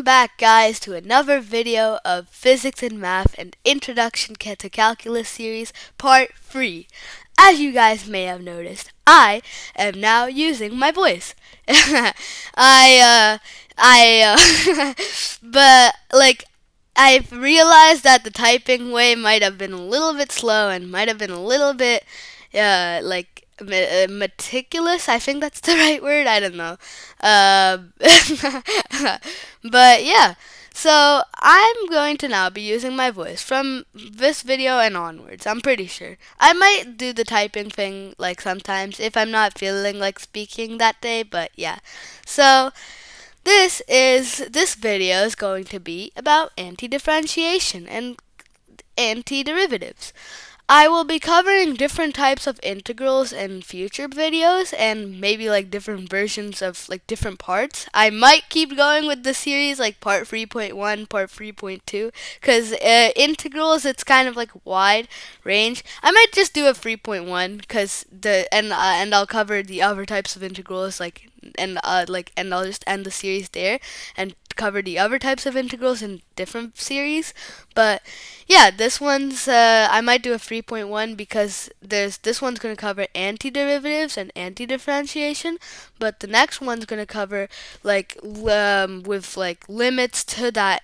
back, guys, to another video of Physics and Math and Introduction to Calculus series, part 3. As you guys may have noticed, I am now using my voice. But, I've realized that the typing way might have been a little bit slow and might have been a little bit, meticulous. I think that's the right word. I don't know. But yeah. So I'm going to now be using my voice from this video and onwards. I'm pretty sure. I might do the typing thing like sometimes if I'm not feeling like speaking that day, but yeah. So this video is going to be about antidifferentiation and antiderivatives. I will be covering different types of integrals in future videos and maybe like different versions of like different parts. I might keep going with the series like part 3.1, part 3.2 cuz integrals it's kind of like wide range. I might just do a 3.1 cuz and I'll cover the other types of integrals and I'll just end the series there and cover the other types of integrals in different series. But yeah, this one's I might do a 3.1 because this one's going to cover antiderivatives and antidifferentiation, but the next one's going to cover with like limits to that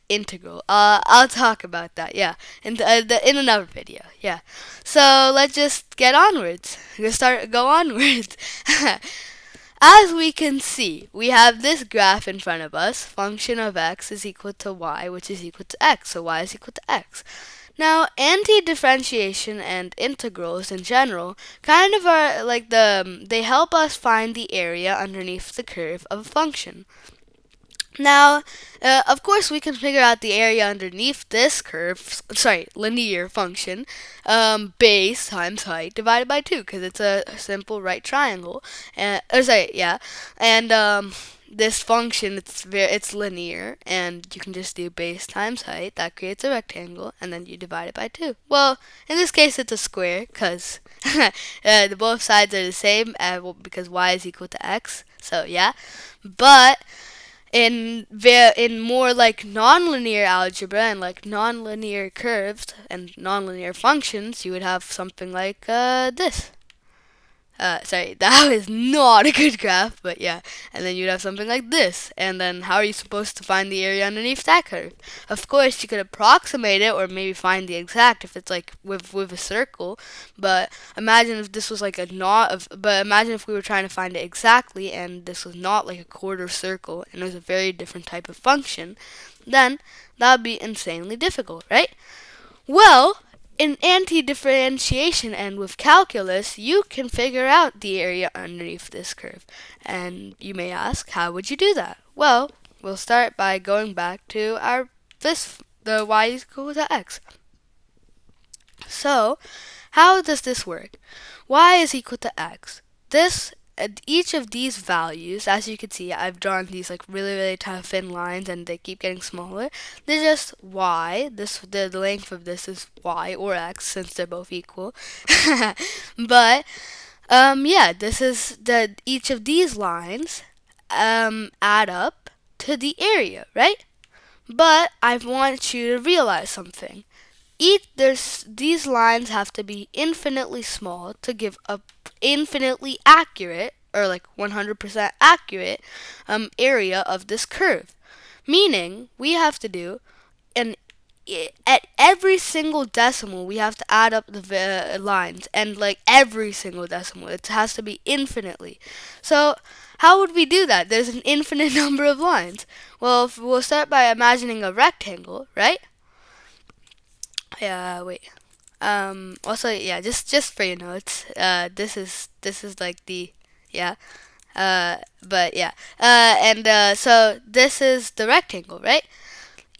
integral. I'll talk about that, yeah, in another video, yeah. So let's just get onwards. Go onwards. As we can see, we have this graph in front of us. Function of x is equal to y, which is equal to x. So y is equal to x. Now, anti-differentiation and integrals in general kind of are like they help us find the area underneath the curve of a function. Now, of course, we can figure out the area underneath this linear function, base times height divided by 2, because it's a simple right triangle. And this function, it's linear, and you can just do base times height. That creates a rectangle, and then you divide it by 2. Well, in this case, it's a square, because the both sides are the same, because y is equal to x. So yeah, but in more like nonlinear algebra and like nonlinear curves and nonlinear functions, you would have something like this. That was not a good graph, but yeah. And then you'd have something like this. And then how are you supposed to find the area underneath that curve? Of course, you could approximate it or maybe find the exact if it's like with a circle. But imagine if this was like imagine if we were trying to find it exactly and this was not like a quarter circle and it was a very different type of function. Then that would be insanely difficult, right? Well, in anti-differentiation and with calculus, you can figure out the area underneath this curve. And you may ask, how would you do that? Well, we'll start by going back to the y is equal to x. So, how does this work? Y is equal to x. Each of these values, as you can see, I've drawn these like really, really thin lines and they keep getting smaller. They're just y. The length of this is y or x since they're both equal. But, each of these lines add up to the area, right? But I want you to realize something. These lines have to be infinitely small to give a infinitely accurate or like 100% accurate area of this curve. Meaning we have to do at every single decimal we have to add up the lines, and like every single decimal it has to be infinitely. So how would we do that? There's an infinite number of lines. Well, we'll start by imagining a rectangle, right? Yeah, wait. Also, yeah, just for your notes, this is like the, yeah, but yeah, so this is the rectangle, right?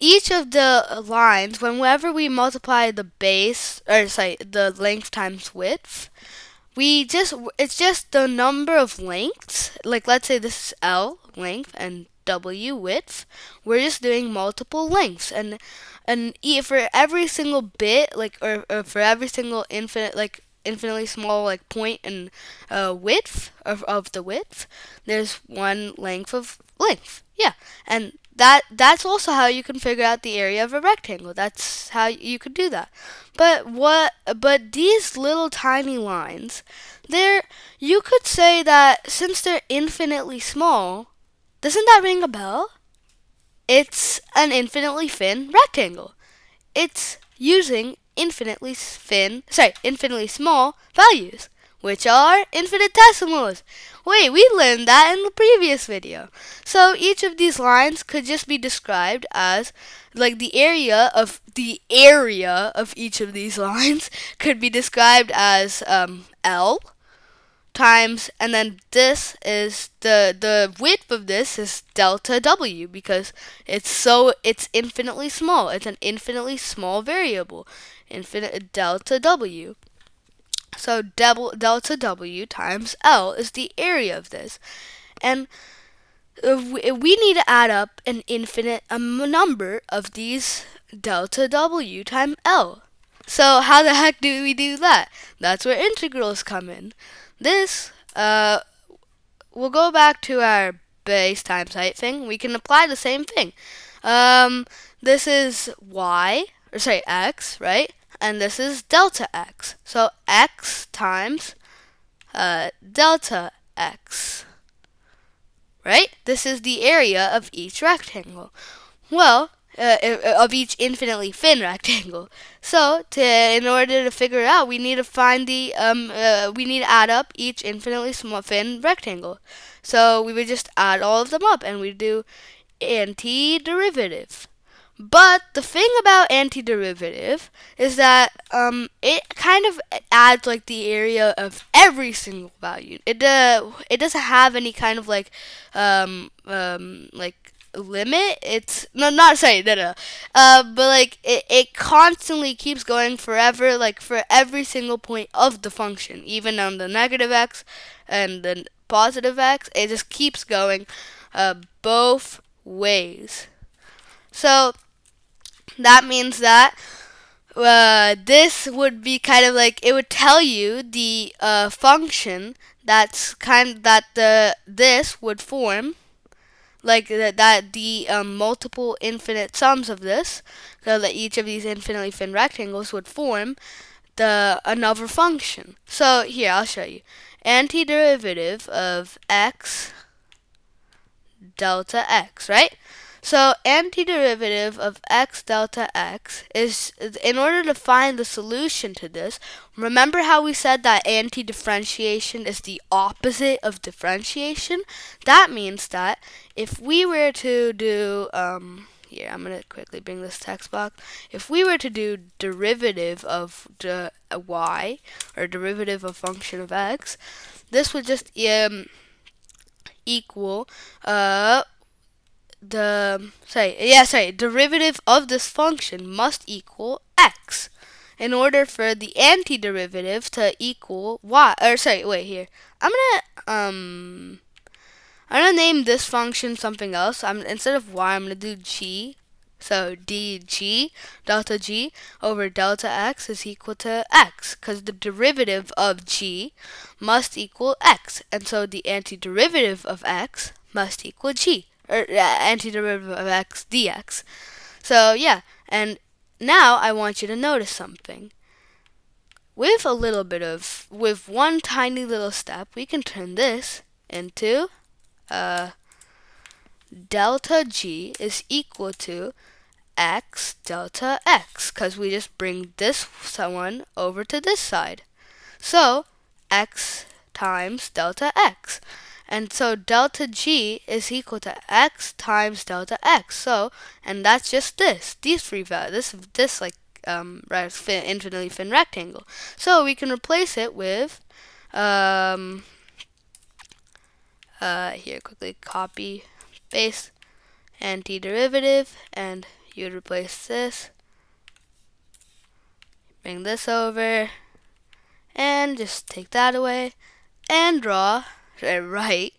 Each of the lines, whenever we multiply the the length times width, it's just the number of lengths. Like, let's say this is L length and W width. We're just doing multiple lengths, and for every single bit, or for every single infinitely small like point and width of the width, there's one length of length. Yeah, and that's also how you can figure out the area of a rectangle. That's how you could do that. But these little tiny lines, they're you could say that since they're infinitely small, doesn't that ring a bell? It's an infinitely thin rectangle. It's using infinitely small values, which are infinitesimals. Wait, we learned that in the previous video. So each of these lines could just be described as, like, the area of each of these lines could be described as L times, and then this is the width of this is delta W, because it's infinitely small. It's an infinitely small variable, infinite delta W. So delta W times L is the area of this, and we need to add up an infinite number of these delta W times L. So how the heck do we do that? That's where integrals come in. This, we'll go back to our base times height thing. We can apply the same thing. This is x, right? And this is delta x. So x times delta x, right? This is the area of each rectangle. Well, of each infinitely thin rectangle. So, in order to figure it out, we need to find we need to add up each infinitely small thin rectangle. So we would just add all of them up, and we do antiderivative. But the thing about antiderivative is that it kind of adds like the area of every single value. It doesn't have any kind of like limit. It's not sorry no. But like it constantly keeps going forever, like for every single point of the function, even on the negative x and the positive x. It just keeps going both ways. So that means that this would be kind of like, it would tell you the function this would form, like that the multiple infinite sums of this, so that each of these infinitely thin rectangles would form another function. So here, I'll show you. Antiderivative of x delta x, right? So antiderivative of x delta x is, in order to find the solution to this, remember how we said that antidifferentiation is the opposite of differentiation? That means that if we were to do, here, I'm going to quickly bring this text box. If we were to do derivative of y, or derivative of function of x, this would just equal derivative of this function must equal x in order for the antiderivative to equal y. Here. I'm gonna name this function something else. Instead of y, I'm gonna do g. So dg delta g over delta x is equal to x, because the derivative of g must equal x, and so the antiderivative of x must equal g, or antiderivative of x dx. So yeah, and now I want you to notice something. With one tiny little step, we can turn this into delta g is equal to x delta x, because we just bring this one over to this side. So x times delta x. And so delta g is equal to x times delta x. So, and that's just these three values, this infinitely thin rectangle. So we can replace it with, here, quickly copy, paste, antiderivative, and you would replace this, bring this over, and just take that away, and write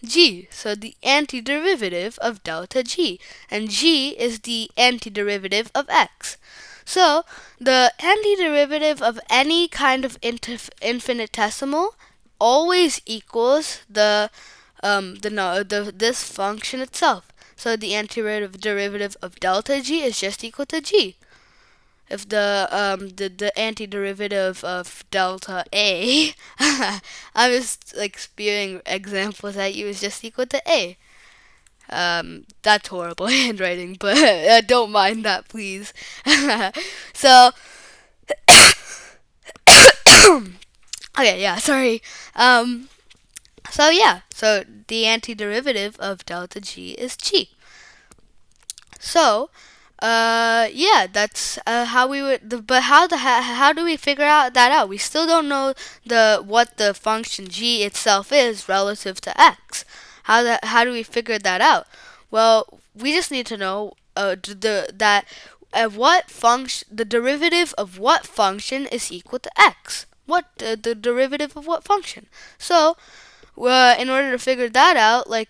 g. So the antiderivative of delta g, and g is the antiderivative of x. So the antiderivative of any kind of infinitesimal always equals this function itself. So the antiderivative of delta G is just equal to G. If the antiderivative of delta A, I'm just like spewing examples at you, is just equal to A. That's horrible handwriting, but don't mind that, please. So, okay, yeah, sorry. So the antiderivative of delta G is G. So, that's how we would. But how do we figure out that out? We still don't know what the function G itself is relative to x. How do we figure that out? Well, we just need to know what function the derivative of what function is equal to x. What the derivative of what function? So, in order to figure that out, like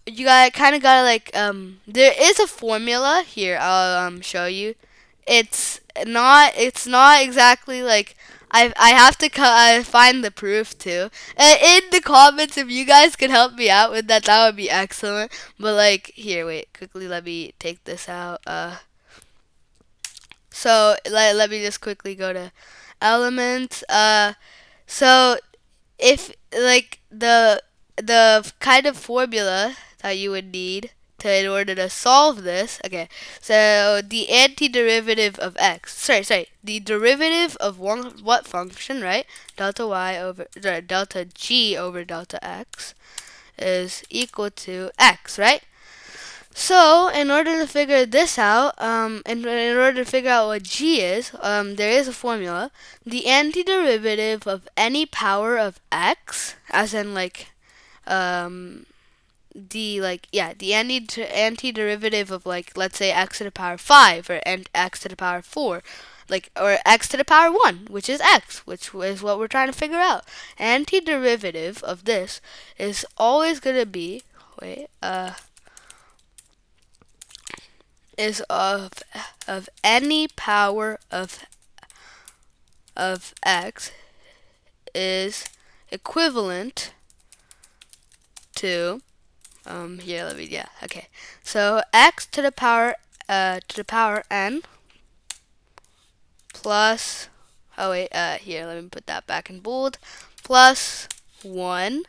you gotta like there is a formula here. I'll show you. It's not exactly like I have to find the proof too. In the comments, if you guys could help me out with that, that would be excellent. But like here, wait, quickly, let me take this out. So let me just quickly go to elements. So if like the kind of formula that you would need in order to solve this. Okay, so the antiderivative of x. Sorry, the derivative of what function, right? Delta g over delta x is equal to x, right? So, in order to figure this out, in order to figure out what g is, there is a formula. The antiderivative of any power of x, as in like, the antiderivative of like, let's say x to the power 5 or x to the power 4, like, or x to the power 1, which is x, which is what we're trying to figure out. Antiderivative of this is always gonna be is of any power of x is equivalent to so x to the power n plus here, let me put that back in bold, plus 1,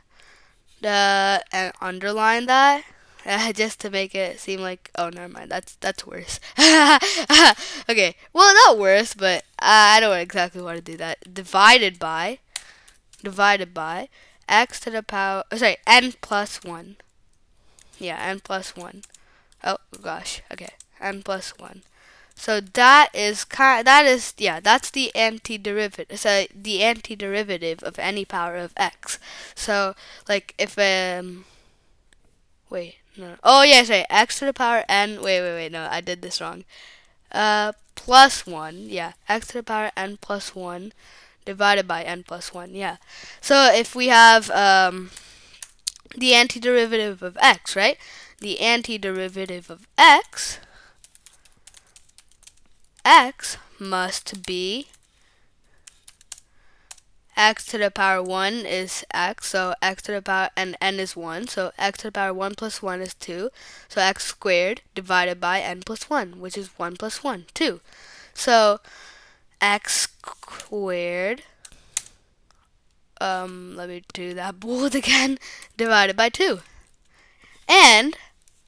and underline that just to make it seem like, oh, never mind, that's worse. Okay, well, not worse, but I don't exactly want to do that. Divided by x to the power, n plus 1. Yeah, n plus 1. Oh gosh, okay, n plus 1. So that's the antiderivative. So the antiderivative of any power of x. So like if wait, no. Oh yeah, sorry, x to the power n. Wait, no, I did this wrong. Plus 1. Yeah, x to the power n plus 1 divided by n plus 1. Yeah. So if we have the antiderivative of x, right? The antiderivative of x must be x to the power 1 is x, so x to the power, and n is 1, so x to the power 1 plus 1 is 2, so x squared divided by n plus 1, which is 1 plus 1, 2. So x squared, let me do that bold again, divided by 2. And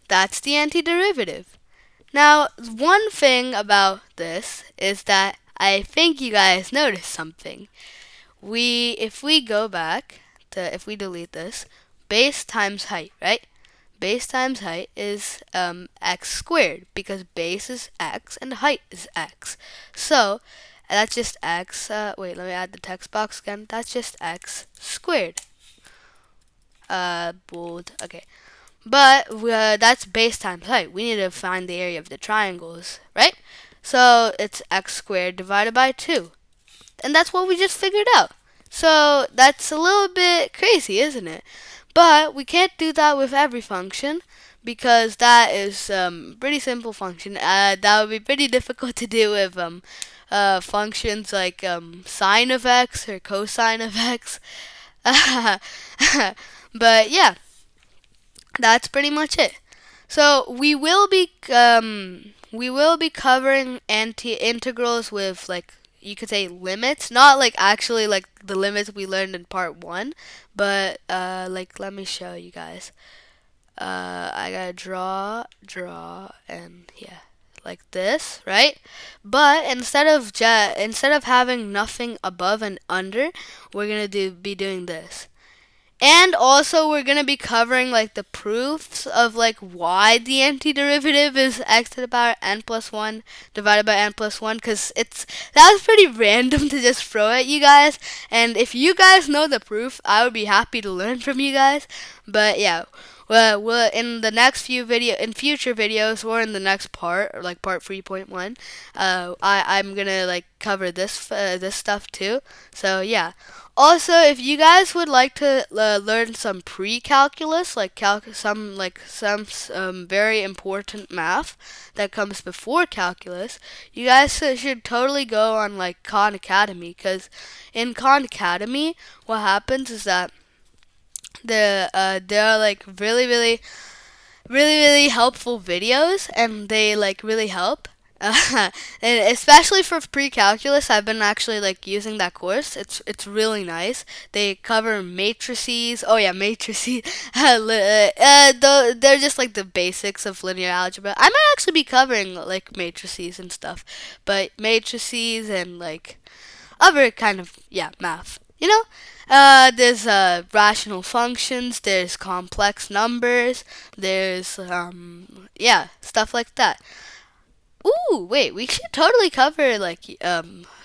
that's the antiderivative. Now, one thing about this is that I think you guys noticed something. If we go back to, if we delete this, base times height, right? Base times height is x squared, because base is x and height is x. So that's just x. Wait, let me add the text box again. That's just x squared. Bold. Okay. But that's base times height. We need to find the area of the triangles, right? So it's x squared divided by 2. And that's what we just figured out. So that's a little bit crazy, isn't it? But we can't do that with every function, because that is pretty simple function. That would be pretty difficult to do with functions like sine of x or cosine of x. But yeah, that's pretty much it. So we will be covering anti-integrals with, like, you could say, limits, not like actually like the limits we learned in part 1, but like, let me show you guys. I gotta draw, and yeah, like this, right? But instead of having nothing above and under, we're gonna be doing this. And also, we're gonna be covering like the proofs of like why the antiderivative is x to the power n plus one divided by n plus one, because that was pretty random to just throw at you guys. And if you guys know the proof, I would be happy to learn from you guys. But yeah, we'll in the next in future videos, or in the next part, or like part 3.1, I'm gonna like cover this stuff too. So yeah. Also, if you guys would like to learn some pre-calculus, like some very important math that comes before calculus, you guys should totally go on like Khan Academy, because in Khan Academy, what happens is that there are like really helpful videos, and they like really help. And especially for pre-calculus, I've been actually like using that course. It's really nice. They cover matrices. Oh yeah, matrices. They're just like the basics of linear algebra. I might actually be covering like matrices and stuff, but matrices and like other kind of, yeah, math. There's rational functions, there's complex numbers, there's yeah, stuff like that. Ooh, wait, we should totally cover like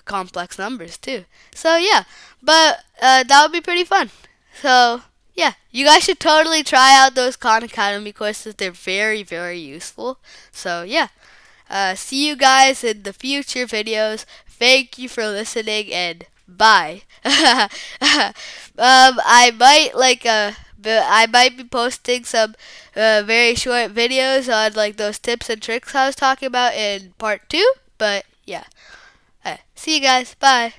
complex numbers too. So yeah, but that would be pretty fun. So yeah, you guys should totally try out those Khan Academy courses. They're very useful. So yeah. See you guys in the future videos. Thank you for listening, and bye. I might be posting some very short videos on like those tips and tricks I was talking about in part 2. But yeah, see you guys. Bye.